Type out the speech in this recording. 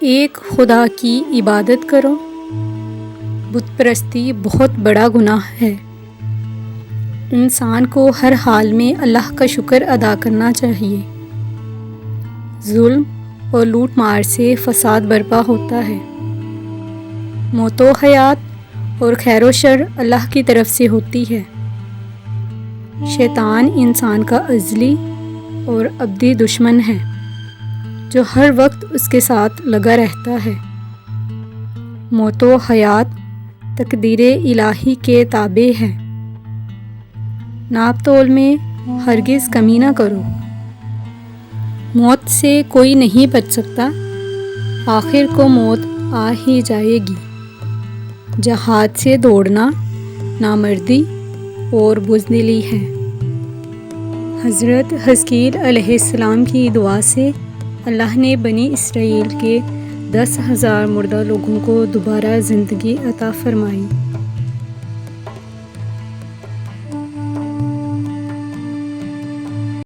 ایک خدا کی عبادت کرو۔ بت پرستی بہت بڑا گناہ ہے۔ انسان کو ہر حال میں اللہ کا شکر ادا کرنا چاہیے۔ ظلم اور لوٹ مار سے فساد برپا ہوتا ہے۔ موت و حیات اور خیر و شر اللہ کی طرف سے ہوتی ہے۔ شیطان انسان کا ازلی اور ابدی دشمن ہے جو ہر وقت اس کے ساتھ لگا رہتا ہے۔ موت و حیات تقدیر الہی کے تابع ہے۔ ناپ تول میں ہرگز کمی نہ کرو۔ موت سے کوئی نہیں بچ سکتا، آخر کو موت آ ہی جائے گی۔ جہاد سے دوڑنا نامردی اور بزدلی ہے۔ حضرت حزقیل علیہ السلام کی دعا سے اللہ نے بنی اسرائیل کے 10,000 مردہ لوگوں کو دوبارہ زندگی عطا فرمائی۔